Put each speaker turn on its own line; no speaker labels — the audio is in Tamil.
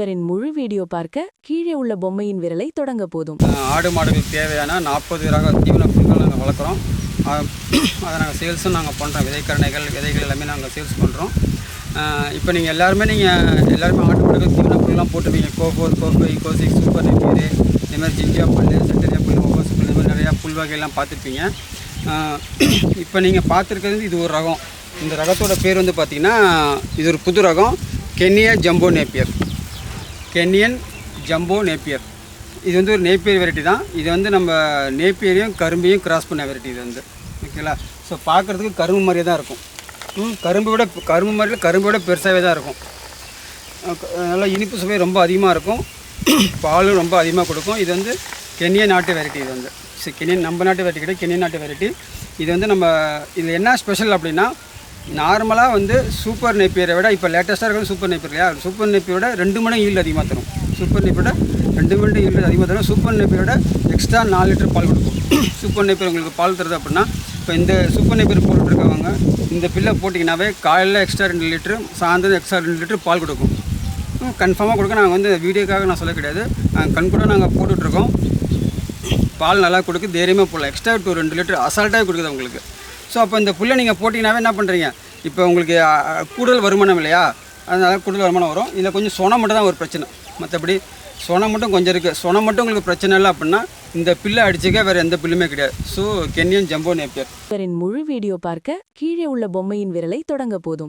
இவரின் முழு வீடியோ பார்க்க கீழே உள்ள பொம்மையின் விரலை தொடங்க போதும்.
ஆடு மாடுகளுக்கு தேவையான 40 ரக தீவன புல்கள் நாங்கள் வளர்க்குறோம். அதை நாங்கள் சேல்ஸும் நாங்கள் பண்ணுறோம். விதைகள் எல்லாமே நாங்கள் சேல்ஸ் பண்ணுறோம். இப்போ நீங்கள் எல்லாருமே ஆட்டு மாடுகள் தீவன புல்லாம் போட்டுருவீங்க. கோஃபோர், கோஃபை, கோசிக், சூப்பர் நெப்பீர், இதுமாதிரி ஜிஞ்சியா புல், செட்டரியா புல், ஒவ்வொரு புல், இதுமாதிரி நிறையா புல் வகையெல்லாம் பார்த்துருப்பீங்க. இப்போ நீங்கள் பார்த்துருக்கிறது இது ஒரு ரகம். இந்த ரகத்தோட பேர் வந்து பார்த்திங்கன்னா இது ஒரு புது ரகம், கென்னியன் ஜம்போ நேப்பியர். கென்னியன் ஜம்போ நேப்பியர் இது வந்து ஒரு நேப்பியர் வெரைட்டி தான். இது வந்து நம்ம நேப்பியரையும் கரும்பையும் கிராஸ் பண்ண வெரைட்டி இது வந்து. ஓகேங்களா? ஸோ பார்க்குறதுக்கு கரும்பு மாதிரியே தான் இருக்கும். கரும்பை விட பெருசாகவே தான் இருக்கும். நல்லா இனிப்பு சுவை ரொம்ப அதிகமாக இருக்கும். பாலும் ரொம்ப அதிகமாக கொடுக்கும். இது வந்து கென்னியன் நாட்டு வெரைட்டி. இது வந்து கென்னியன் நம்ம நாட்டு வெரைட்டி கிடையாது, கென்னியன் நாட்டு வெரைட்டி. இது வந்து நம்ம இதில் என்ன ஸ்பெஷல் அப்படின்னா, நார்மலாக வந்து சூப்பர் நேப்பியரை விட இப்போ லேட்டஸ்ட்டாக இருக்கிறது சூப்பர் நேப்பியர் இல்லையா, சூப்பர் நேப்பியோட 2 மடங்கு ஈல்டு அதிகமாக தரும். சூப்பர் நேப்பியோட 2 மடங்கு ஈல்டு அதிகமாக தரும். சூப்பர் நேப்பியோட எக்ஸ்ட்ரா 4 லிட்டர் பால் கொடுக்கும். சூப்பர் நேப்பியர் உங்களுக்கு பால் தருது அப்படின்னா, இப்போ இந்த சூப்பர் நேப்பியர் போட்டுருக்கவங்க இந்த பில்லை போட்டிங்கன்னாவே காலையில் எக்ஸ்ட்ரா 2 லிட்டரு, சாயந்தரம் எக்ஸ்ட்ரா 2 லிட்டர் பால் கொடுக்கும். கன்ஃபார்மாக கொடுக்க. நாங்கள் வந்து வீடியோக்காக நான் சொல்ல கிடையாது, கண் கூட நாங்கள் போட்டுட்ருக்கோம். பால் நல்லா கொடுக்கு, தைரியமாக போடலாம். எக்ஸ்ட்ரா 2 லிட்டர் அசால்ட்டாக கொடுக்குது உங்களுக்கு. ஸோ அப்போ இந்த புல்லை நீங்கள் போட்டிங்கனாவே என்ன பண்ணுறீங்க, இப்போ உங்களுக்கு கூடுதல் வருமானம் இல்லையா, அதனால் கூடுதல் வருமானம் வரும். இதில் கொஞ்சம் சொனம் மட்டும் தான் ஒரு பிரச்சனை. மற்றபடி சொனம் மட்டும் கொஞ்சம் இருக்குது. சொனம் மட்டும் உங்களுக்கு பிரச்சனை இல்லை அப்படின்னா இந்த பில்லை அடிச்சுக்க வேறு எந்த பில்லுமே கிடையாது. So Kenyan jumbo Napier.
இவரின் முழு வீடியோ பார்க்க கீழே உள்ள பொம்மையின் விரலை தொடங்க போதும்.